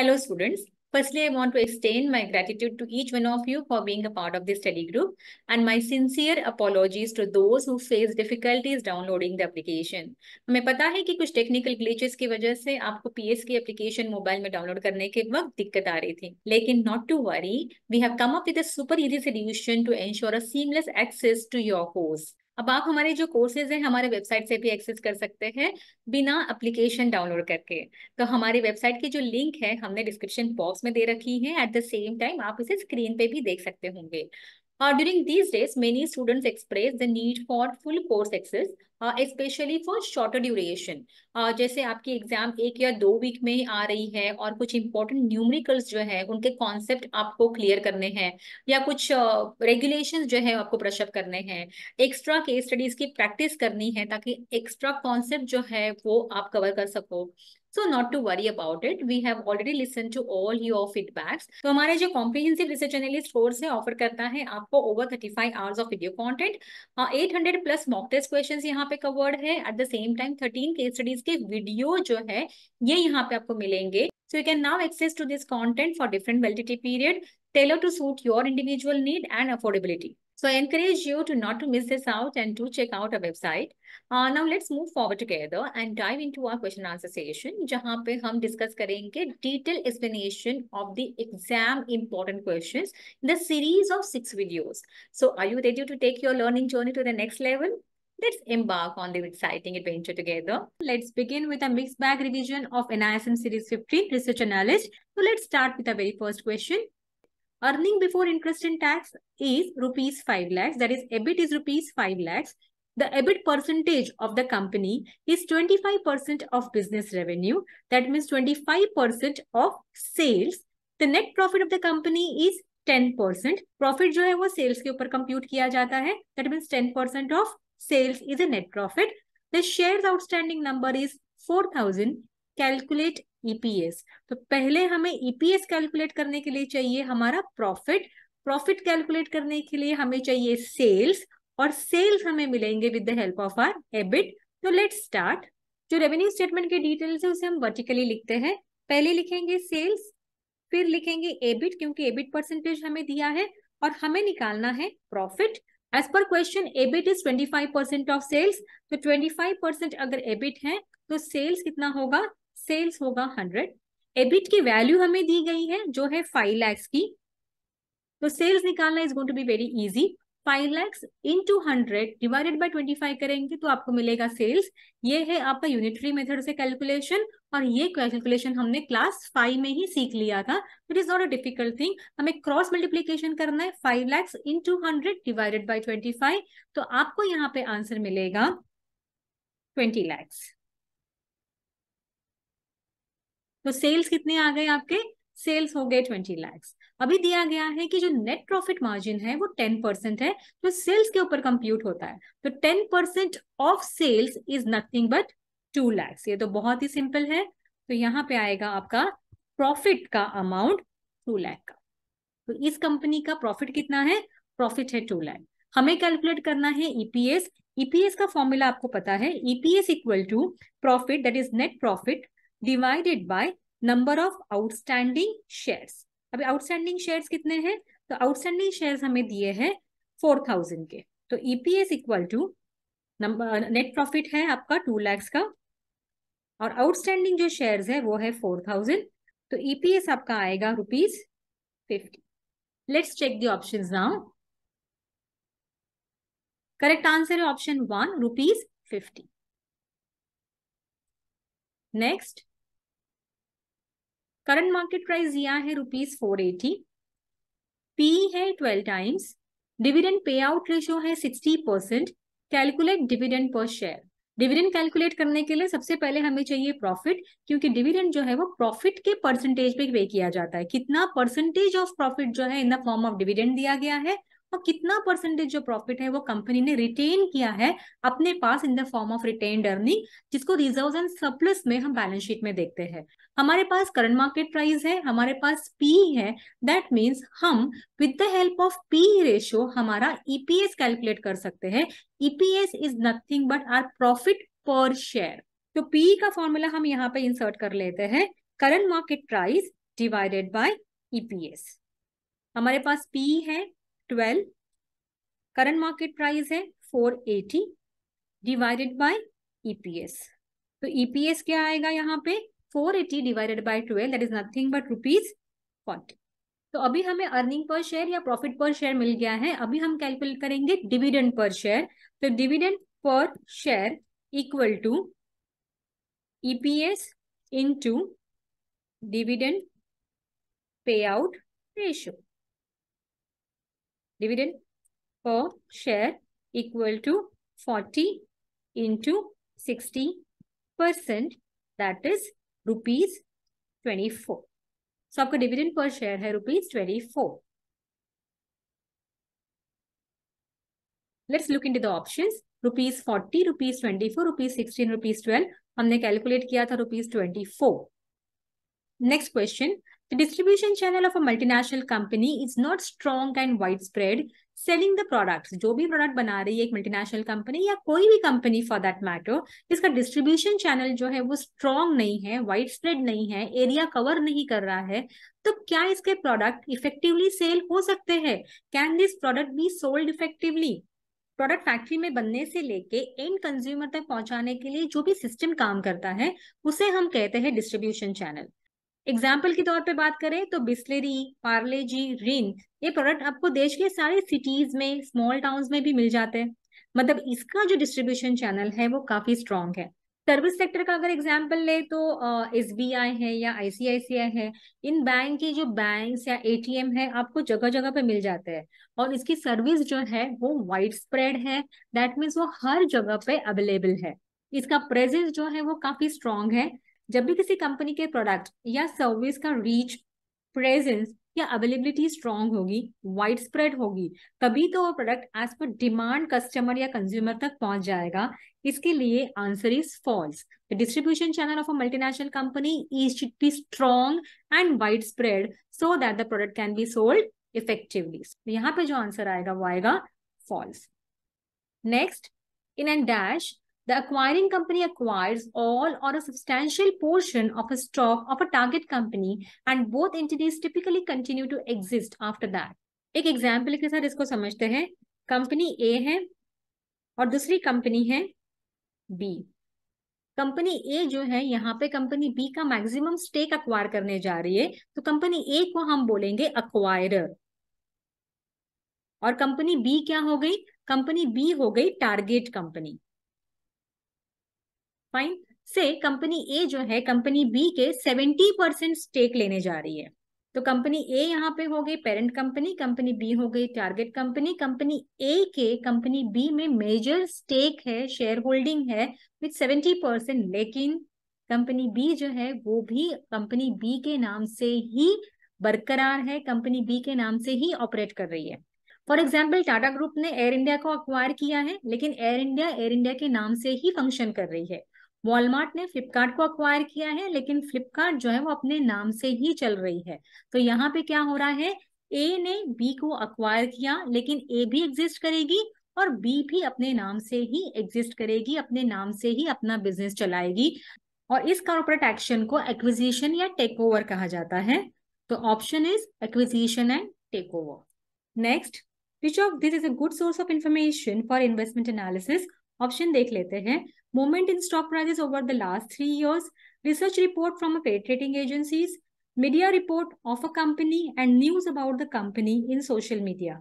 Hello students. Firstly, I want to extend my gratitude to each one of you for being a part of this study group and my sincere apologies to those who face difficulties downloading the application. हमें पता है कि कुछ technical glitches की वजह से आपको PS की एप्लीकेशन मोबाइल में डाउनलोड करने के वक्त दिक्कत आ रही थी, लेकिन not to worry, we have come up with a super easy solution to ensure a seamless access to your course. अब आप हमारे जो कोर्सेज हैं हमारे वेबसाइट से भी एक्सेस कर सकते हैं बिना एप्लीकेशन डाउनलोड करके। तो हमारी वेबसाइट की जो लिंक है हमने डिस्क्रिप्शन बॉक्स में दे रखी है। एट द सेम टाइम आप इसे स्क्रीन पे भी देख सकते होंगे। During these days, many students express the need for full course access, especially for shorter duration. जैसे आपकी एग्जाम 1 या 2 वीक में आ रही है और कुछ इंपॉर्टेंट न्यूमेरिकल्स जो है उनके कॉन्सेप्ट आपको क्लियर करने हैं या कुछ रेगुलेशंस जो है आपको ब्रश अप करने हैं, एक्स्ट्रा केस स्टडीज की प्रैक्टिस करनी है ताकि एक्स्ट्रा कॉन्सेप्ट जो है वो आप कवर कर सको। So not to worry about it, we have already listened to all your feedbacks. तो हमारे जो कॉम्प्रिहेंसिव रिसर्च एनालिस्ट कोर्स है ऑफर करता है आपको over 35 hours of video content, 800 plus mock test questions यहाँ पे कवर्ड है। At the same time 13 case studies के वीडियो जो है ये यहाँ पे आपको मिलेंगे। So you can now access to this content for different validity period, tailored to suit your individual need and affordability. So I encourage you to not to miss this out and to check out our website. Now let's move forward together and dive into our question answer session, जहाँ पे हम discuss करेंगे detailed explanation of the exam important questions in the series of 6 videos. So are you ready to take your learning journey to the next level? Let's embark on the exciting adventure together. Let's begin with a mixed bag revision of NISM Series 15 Research Analyst. So let's start with the very first question. Earning before interest and tax is rupees 5 lakhs. That is, EBIT is rupees 5 lakhs. The EBIT percentage of the company is 25% of business revenue. That means 25% of sales. The net profit of the company is 10%. Profit जो है वो sales के ऊपर compute किया जाता है. That means 10% of sales is a net profit. The shares outstanding number is 4,000. Calculate EPS. तो पहले हमें EPS कैलकुलेट करने के लिए चाहिए हमारा प्रॉफिट, प्रॉफिट कैलकुलेट करने के लिए हमें चाहिए सेल्स, और सेल्स हमें मिलेंगे with the help of our EBIT. तो लेट्स स्टार्ट। जो रेवेन्यू स्टेटमेंट के डिटेल्स है उसे हम वर्टिकली लिखते हैं। पहले लिखेंगे सेल्स, फिर लिखेंगे एबिट, क्योंकि एबिट परसेंटेज हमें दिया है और हमें निकालना है profit. As per question EBIT is 25% of sales, तो 25% अगर एबिट है तो सेल्स कितना होगा, सेल्स होगा 100। एबिट की वैल्यू हमें दी गई है जो है 5 lakhs की, तो सेल्स निकालना is going to be very easy. 5 lakhs into 100 divided by 25 करेंगे तो आपको मिलेगा सेल्स। ये है आपका यूनिटरी मेथड से कैलकुलेशन, और ये कैलकुलेशन हमने क्लास 5 में ही सीख लिया था। It is not a difficult thing. हमें क्रॉस मल्टीप्लीकेशन करना है, 5 lakhs इंटू 100 डिवाइडेड बाय 25, तो आपको यहाँ पे आंसर मिलेगा 20 lakhs। तो सेल्स कितने आ गए आपके, सेल्स हो गए 20 lakhs। अभी दिया गया है कि जो नेट प्रॉफिट मार्जिन है वो 10% है, तो सेल्स के ऊपर कंप्यूट होता है। तो 10% of sales is nothing but 2 lakhs। ये तो बहुत ही सिंपल है। तो यहाँ पे आएगा आपका प्रॉफिट का अमाउंट 2 lakh का। तो इस कंपनी का प्रॉफिट कितना है, प्रॉफिट है 2 lakh। हमें कैलकुलेट करना है ईपीएस। ईपीएस का फॉर्मूला आपको पता है, EPS equal to profit that is net profit divided by number of outstanding shares. अभी आउटस्टैंडिंग शेयर्स कितने हैं, तो आउटस्टैंडिंग शेयर्स हमें दिए हैं 4,000 के। तो EPS equal to number, net profit है आपका 2 lakhs का और आउटस्टैंडिंग जो शेयर्स है वो है 4,000, तो ईपीएस आपका आएगा ₹50। Let's check the options now. Correct answer है option 1, ₹50। Next, current market price दिया है ₹480, पी है 12 times, dividend payout ratio है 60%। Calculate dividend per share. Dividend calculate करने के लिए सबसे पहले हमें चाहिए प्रॉफिट, क्योंकि डिविडेंड जो है वो प्रॉफिट के परसेंटेज पे पे किया जाता है। कितना परसेंटेज ऑफ प्रॉफिट जो है इन द फॉर्म ऑफ डिविडेंड दिया गया है, और कितना परसेंटेज जो प्रॉफिट है वो कंपनी ने रिटेन किया है अपने पास in the form of retained earning, जिसको रिजर्व्स एंड सरप्लस में हम बैलेंस शीट में देखते हैं। हमारे पास करंट मार्केट प्राइस है, हमारे पास पी है, दैट मीन्स हम with the help of P ratio हमारा ईपीएस कैलकुलेट कर सकते हैं। EPS is nothing but our profit per share. तो पी का फॉर्मूला हम यहाँ पे इंसर्ट कर लेते हैं, current market price divided by EPS। हमारे पास P है 12, करंट मार्केट प्राइस है 480 डिवाइडेड बाय EPS। तो EPS क्या आएगा यहाँ पे 480 divided by 12, that is nothing but ₹40। तो अभी हमें अर्निंग पर शेयर या प्रॉफिट पर शेयर मिल गया है। अभी हम कैलकुलेट करेंगे डिविडेंड पर शेयर। तो dividend per share equal to EPS into dividend payout ratio. Dividend per share equal to 40 into 60%, that is ₹24। So आपका डिविडेंड पर शेयर है ₹24। Let's look into the options. ₹40, ₹24, ₹16, ₹12। हमने calculate किया था ₹24। Next question. The distribution channel of a multinational company is not strong and widespread selling the products। जो भी product बना रही है एक मल्टीनेशनल कंपनी या कोई भी कंपनी फॉर दैट मैटर, इसका डिस्ट्रीब्यूशन चैनल जो है वो स्ट्रॉन्ग नहीं है, वाइड स्प्रेड नहीं है, एरिया कवर नहीं कर रहा है, तो क्या इसके प्रोडक्ट इफेक्टिवली सेल हो सकते हैं? Can this product B sold effectively? Product factory में बनने से लेके एंड कंज्यूमर तक पहुंचाने के लिए जो भी सिस्टम काम करता है उसे हम कहते हैं डिस्ट्रीब्यूशन चैनल। एग्जाम्पल के तौर पे बात करें तो बिस्लेरी, पार्ले जी, रिन, ये प्रोडक्ट आपको देश के सारे सिटीज में, स्मॉल टाउन्स में भी मिल जाते हैं। मतलब इसका जो डिस्ट्रीब्यूशन चैनल है वो काफी स्ट्रॉन्ग है। सर्विस सेक्टर का अगर एग्जाम्पल ले तो SBI है या ICICI है, इन बैंक की जो बैंक्स या ATM है आपको जगह जगह पे मिल जाते हैं और इसकी सर्विस जो है वो वाइड स्प्रेड है। दैट मीन्स वो हर जगह पे अवेलेबल है। इसका प्रेजेंस जो है वो काफी स्ट्रॉन्ग है। जब भी किसी कंपनी के प्रोडक्ट या सर्विस का रीच, प्रेजेंस या अवेलेबिलिटी स्ट्रांग होगी, वाइड स्प्रेड होगी, तभी तो वो product as per demand customer या कंज्यूमर तक पहुंच जाएगा। इसके लिए answer is false. The distribution channel of a multinational company is should be strong and wide spread so that the product can be sold effectively. यहाँ पे जो answer आएगा वो आएगा false. Next, in and dash, the acquiring company acquires all or a substantial portion of a stock of a target company and both entities typically continue to exist after that। एक example के साथ इसको समझते हैं। Company A है और दूसरी company है B। कंपनी A जो है यहाँ पे कंपनी B का मैक्सिमम स्टेक अक्वायर करने जा रही है, तो कंपनी A को हम बोलेंगे अक्वायरर और कंपनी B क्या हो गई? कंपनी B हो गई टारगेट कंपनी। फाइन। से कंपनी ए जो है कंपनी बी के 70% स्टेक लेने जा रही है। तो कंपनी ए यहाँ पे हो गई पेरेंट कंपनी, कंपनी बी हो गई टारगेट कंपनी। कंपनी ए के कंपनी बी में मेजर स्टेक है, शेयर होल्डिंग है विथ 70%, लेकिन कंपनी बी जो है वो भी कंपनी बी के नाम से ही बरकरार है, कंपनी बी के नाम से ही ऑपरेट कर रही है। फॉर एग्जाम्पल टाटा ग्रुप ने एयर इंडिया को अक्वायर किया है, लेकिन एयर इंडिया के नाम से ही फंक्शन कर रही है। वॉलमार्ट ने फ्लिपकार्ट को अक्वायर किया है, लेकिन फ्लिपकार्ट जो है वो अपने नाम से ही चल रही है। तो यहाँ पे क्या हो रहा है? ए ने बी को अक्वायर किया, लेकिन ए भी एग्जिस्ट करेगी और बी भी अपने नाम से ही एग्जिस्ट करेगी, अपने नाम से ही अपना बिजनेस चलाएगी। और इस कॉर्पोरेट एक्शन को एक्विजिशन या टेक ओवर कहा जाता है। तो option is acquisition and take over. Next, which of this is a good source of information for investment analysis? Option देख लेते हैं। Movement in stock prices over the last 3 years, research report from a credit rating agencies, media report of a company and news about the company in social media।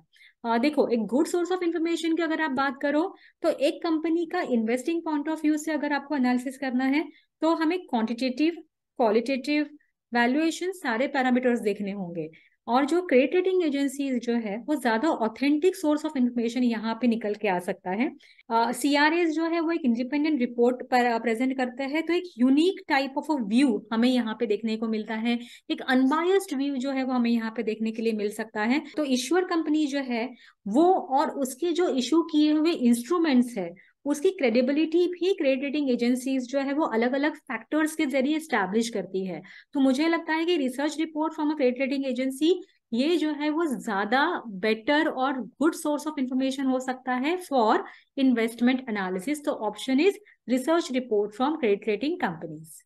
देखो, एक good source of information की अगर आप बात करो तो एक company का इन्वेस्टिंग पॉइंट ऑफ व्यू से अगर आपको एनालिसिस करना है तो हमें क्वांटिटेटिव, क्वालिटेटिव, वैल्यूएशन सारे पैरामीटर्स देखने होंगे। और जो क्रेडिट रेटिंग एजेंसीज जो है वो ज्यादा ऑथेंटिक सोर्स ऑफ इंफॉर्मेशन यहाँ पे निकल के आ सकता है। CRAs जो है वो एक इंडिपेंडेंट रिपोर्ट पर प्रेजेंट करते हैं, तो एक unique type of a view हमें यहाँ पे देखने को मिलता है। एक अनबायस्ड व्यू जो है वो हमें यहाँ पे देखने के लिए मिल सकता है। तो इश्यूअर कंपनी जो है वो और उसके जो इशू किए हुए इंस्ट्रूमेंट्स है उसकी क्रेडिबिलिटी भी क्रेडिट रेटिंग एजेंसीज जो है वो अलग अलग फैक्टर्स के जरिए स्टैब्लिश करती है। तो मुझे लगता है कि research report from a credit rating agency ये जो है वो ज्यादा बेटर और गुड सोर्स ऑफ इंफॉर्मेशन हो सकता है फॉर इन्वेस्टमेंट एनालिसिस। तो option is research report from credit rating companies.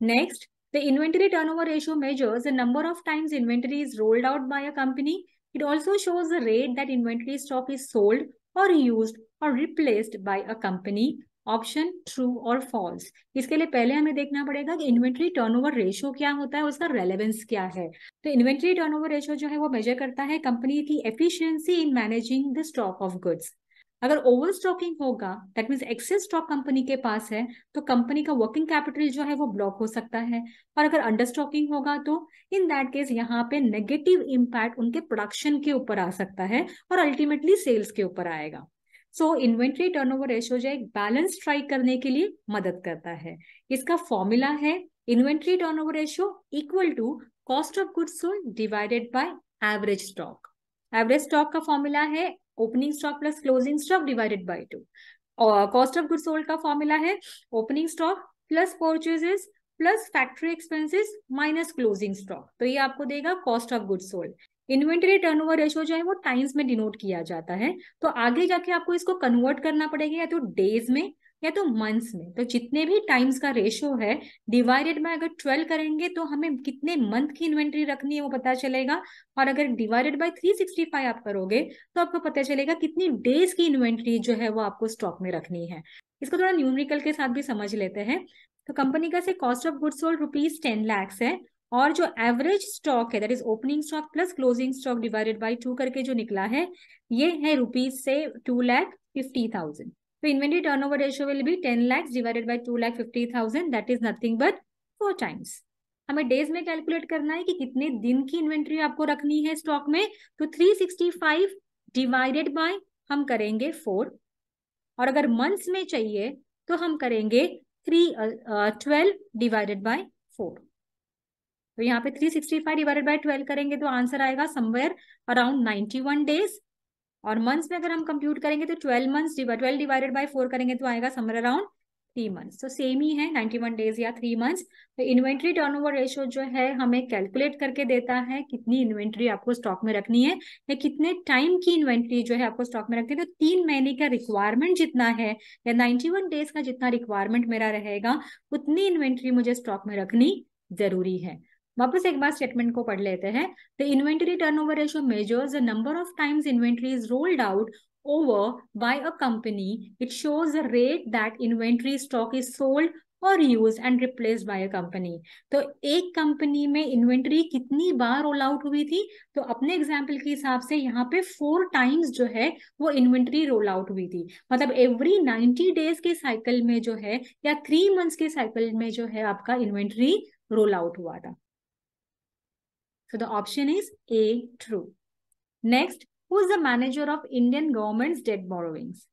Next, The inventory turnover ratio measures the number of times inventory is rolled out by a company. It also shows the rate that inventory stock is sold or used or replaced by a company. Option true और false. इसके लिए पहले हमें देखना पड़ेगा कि inventory turnover ratio क्या होता है, उसका रेलेवेंस क्या है। तो इन्वेंट्री टर्नओवर रेशियो जो है वो मेजर करता है कंपनी की efficiency in managing the stock of goods. अगर ओवर स्टॉकिंग होगा, that means excess stock company के पास है, तो कंपनी का वर्किंग कैपिटल जो है वो ब्लॉक हो सकता है। और अगर अंडर स्टॉकिंग होगा तो इन दैट केस यहाँ पे नेगेटिव इंपैक्ट उनके प्रोडक्शन के ऊपर आ सकता है और अल्टीमेटली सेल्स के ऊपर आएगा। सो इन्वेंट्री टर्नओवर रेशियो जो एक बैलेंस स्ट्राइक करने के लिए मदद करता है। इसका फॉर्मूला है inventory turnover ratio equal to cost of goods sold divided by average stock. Average stock का फॉर्मूला है opening stock plus closing stock divided by 2। और कॉस्ट ऑफ गुड्स सोल्ड का फॉर्मूला है opening stock plus purchases plus factory expenses minus closing stock. तो ये आपको देगा cost of goods sold. Inventory turnover ratio जो है वो टाइम्स में डिनोट किया जाता है, तो आगे जाके आपको इसको कन्वर्ट करना पड़ेगा या तो डेज में या तो मंथ्स में। तो जितने भी टाइम्स का रेशियो है डिवाइडेड में अगर 12 करेंगे तो हमें कितने मंथ की इन्वेंट्री रखनी है वो पता चलेगा। और अगर डिवाइडेड बाय 365 आप करोगे तो आपको पता चलेगा कितनी डेज की इन्वेंट्री जो है वो आपको स्टॉक में रखनी है। इसको थोड़ा न्यूमेरिकल के साथ भी समझ लेते हैं। तो कंपनी का से cost of goods sold ₹10 lakh है और जो एवरेज स्टॉक है that is opening stock plus closing stock divided by 2 करके जो निकला है ये है ₹2,50,000। तो inventory turnover ratio will be 10 lakhs divided by 2,50,000 that is nothing but 4 times. हमें डेज में कैलकुलेट करना है कि कितने दिन की इन्वेंट्री आपको रखनी है स्टॉक में। तो 365 डिवाइडेड बाय हम करेंगे 4 और अगर मंथ्स में चाहिए तो हम करेंगे 12 डिवाइडेड बाय 4। तो यहाँ पे 365 डिवाइडेड बाय 12 करेंगे तो आंसर आएगा समवेयर अराउंड 91 डेज। और मंथ्स में अगर हम कंप्यूट करेंगे तो 12 डिवाइडेड बाय 4 करेंगे तो आएगा समवेयर अराउंड 3 मंथ्स। तो सेम ही है 91 डेज या 3 मंथ्स। तो इन्वेंट्री टर्नओवर रेशियो जो है हमें कैलकुलेट करके देता है कितनी इन्वेंट्री आपको स्टॉक में रखनी है या कितने टाइम की इन्वेंट्री जो है आपको स्टॉक में रखनी है। तो 3 महीने का रिक्वायरमेंट जितना है या 91 डेज का जितना रिक्वायरमेंट मेरा रहेगा उतनी इन्वेंट्री मुझे स्टॉक में रखनी जरूरी है। वापस एक बार स्टेटमेंट को पढ़ लेते हैं। The inventory turnover ratio measures the number of times inventory is rolled out over by a company. It shows the rate that inventory stock is sold or used and replaced by a company. तो एक company में inventory कितनी बार roll out हुई थी, तो अपने example के हिसाब से यहाँ पे 4 टाइम्स जो है वो इन्वेंट्री रोल आउट हुई थी। मतलब एवरी 90 डेज के साइकिल में जो है या 3 मंथ्स के साइकिल में जो है आपका इन्वेंट्री रोल आउट हुआ था। So the option is A, true. Next, who is the manager of Indian government's debt borrowings?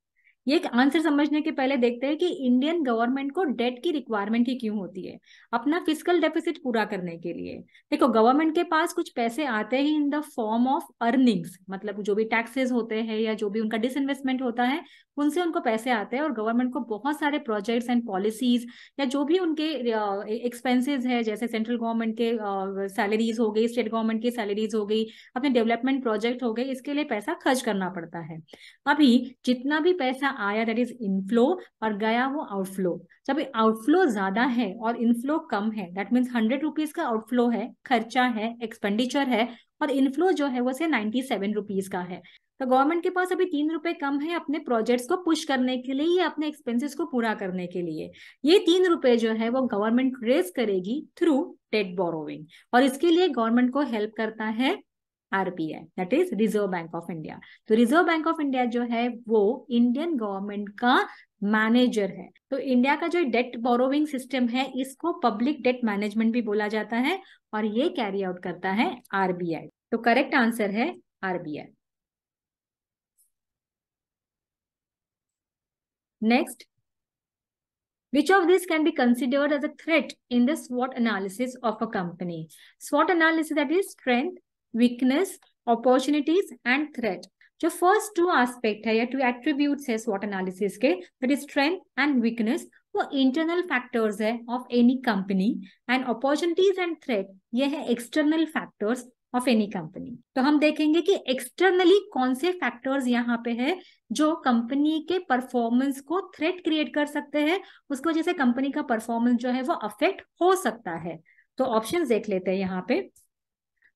ये आंसर समझने के पहले देखते हैं कि इंडियन गवर्नमेंट को डेट की रिक्वायरमेंट ही क्यों होती है, अपना फिस्कल डेफिसिट पूरा करने के लिए। देखो गवर्नमेंट के पास कुछ पैसे आते हैं इन द फॉर्म ऑफ अर्निंग्स, मतलब जो भी टैक्सेस होते हैं या जो भी उनका डिसइन्वेस्टमेंट होता है उनसे उनको पैसे आते हैं और गवर्नमेंट को बहुत सारे प्रोजेक्ट्स एंड पॉलिसीज या जो भी उनके एक्सपेंसेस है जैसे सेंट्रल गवर्नमेंट के सैलरीज हो गई, स्टेट गवर्नमेंट की सैलरीज हो गई, अपने डेवलपमेंट प्रोजेक्ट हो गए, इसके लिए पैसा खर्च करना पड़ता है। अभी जितना भी पैसा आया दैट इज इनफ्लो और गया वो आउटफ्लो। जब आउटफ्लो ज्यादा है और इनफ्लो कम है दैट मीन्स 100 रुपीज का आउटफ्लो है, खर्चा है, एक्सपेंडिचर है, और इनफ्लो जो है वो से 97 रुपीज का है। तो गवर्नमेंट के पास अभी 3 रुपए कम है अपने प्रोजेक्ट्स को पुश करने के लिए या अपने एक्सपेंसेस को पूरा करने के लिए। ये 3 रुपए जो है वो गवर्नमेंट रेज करेगी थ्रू डेट बोरोइंग और इसके लिए गवर्नमेंट को हेल्प करता है RBI that is reserve bank of India. तो रिजर्व बैंक ऑफ इंडिया जो है वो इंडियन गवर्नमेंट का मैनेजर है। तो इंडिया का जो डेट बोरोइंग सिस्टम है इसको पब्लिक डेट मैनेजमेंट भी बोला जाता है और ये कैरी आउट करता है आरबीआई। तो करेक्ट आंसर है RBI. Next, which of these can be considered as a threat in the SWOT analysis of a company? SWOT analysis that is strength, weakness, opportunities and threat. जो first 2 aspect है या 2 attributes है SWOT analysis के that is strength and weakness, वो internal factors है of any company and opportunities and threat ये है external factors of any company. तो हम देखेंगे कि एक्सटर्नली कौन से फैक्टर्स यहाँ पे है जो कंपनी के परफॉर्मेंस को थ्रेट क्रिएट कर सकते हैं, उसकी वजह से कंपनी का परफॉर्मेंस जो है वो अफेक्ट हो सकता है। तो ऑप्शंस देख लेते हैं यहाँ पे।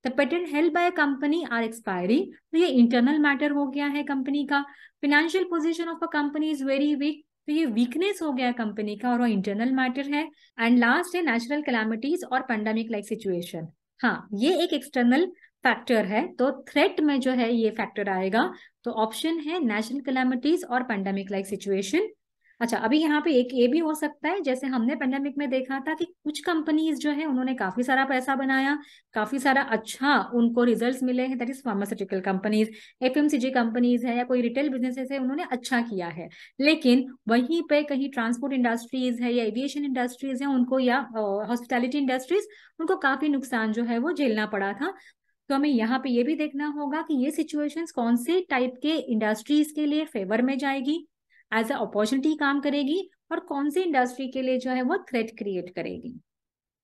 The patent held by company are expiring, तो ये इंटरनल मैटर हो गया है कंपनी का। Financial position of a company is very weak, तो ये वीकनेस हो गया कंपनी का और वो इंटरनल मैटर है। एंड लास्ट है नेचुरल कैलामिटीज और पैंडेमिक लाइक सिचुएशन। हाँ, ये एक एक्सटर्नल फैक्टर है, तो थ्रेट में जो है ये फैक्टर आएगा। तो ऑप्शन है नेचुरल कैलामिटीज और पैंडेमिक लाइक सिचुएशन। अच्छा, अभी यहाँ पे एक ये भी हो सकता है, जैसे हमने पेंडेमिक में देखा था कि कुछ कंपनीज जो है उन्होंने काफी सारा पैसा बनाया, काफी सारा अच्छा उनको रिजल्ट्स मिले हैं, that is pharmaceutical companies, FMCG companies है या कोई रिटेल बिजनेसेस है, उन्होंने अच्छा किया है। लेकिन वहीं पे कहीं ट्रांसपोर्ट इंडस्ट्रीज है या एविएशन इंडस्ट्रीज है उनको, या हॉस्पिटैलिटी इंडस्ट्रीज, उनको काफी नुकसान जो है वो झेलना पड़ा था। तो हमें यहाँ पे ये भी देखना होगा कि ये सिचुएशंस कौन से टाइप के इंडस्ट्रीज के लिए फेवर में जाएगी, एज अ अपॉर्चुनिटी काम करेगी, और कौन सी इंडस्ट्री के लिए जो है वो थ्रेट क्रिएट करेगी।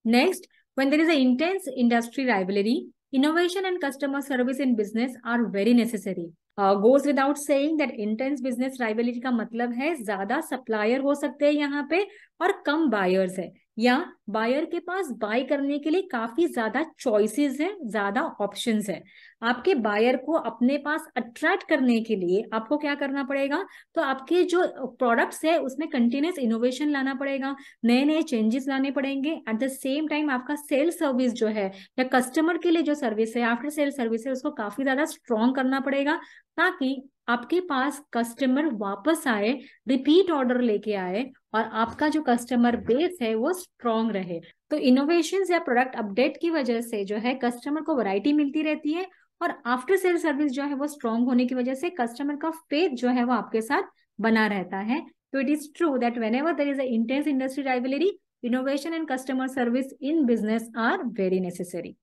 Next, when there is an intense industry rivalry, innovation and customer service in business are very necessary. Goes without saying that intense business rivalry का मतलब है ज्यादा सप्लायर हो सकते हैं यहाँ पे और कम बायर्स है, या बायर के पास बाय करने के लिए काफी ज्यादा चॉइसेस है, ज्यादा ऑप्शंस है। आपके बायर को अपने पास अट्रैक्ट करने के लिए आपको क्या करना पड़ेगा, तो आपके जो प्रोडक्ट्स है उसमें कंटिन्यूस इनोवेशन लाना पड़ेगा, नए नए चेंजेस लाने पड़ेंगे। एट द सेम टाइम आपका सेल सर्विस जो है या कस्टमर के लिए जो सर्विस है, आफ्टर सेल सर्विस है, उसको काफी ज्यादा स्ट्रॉन्ग करना पड़ेगा, ताकि आपके पास कस्टमर वापस आए, रिपीट ऑर्डर लेके आए, और आपका जो कस्टमर बेस है वो स्ट्रॉन्ग रहे। तो इनोवेशंस या प्रोडक्ट अपडेट की वजह से जो है कस्टमर को वैरायटी मिलती रहती है, और आफ्टर सेल सर्विस जो है वो स्ट्रॉन्ग होने की वजह से कस्टमर का फेथ जो है वो आपके साथ बना रहता है। So it is true that whenever there is an intense industry rivalry, innovation and customer service in business are very necessary.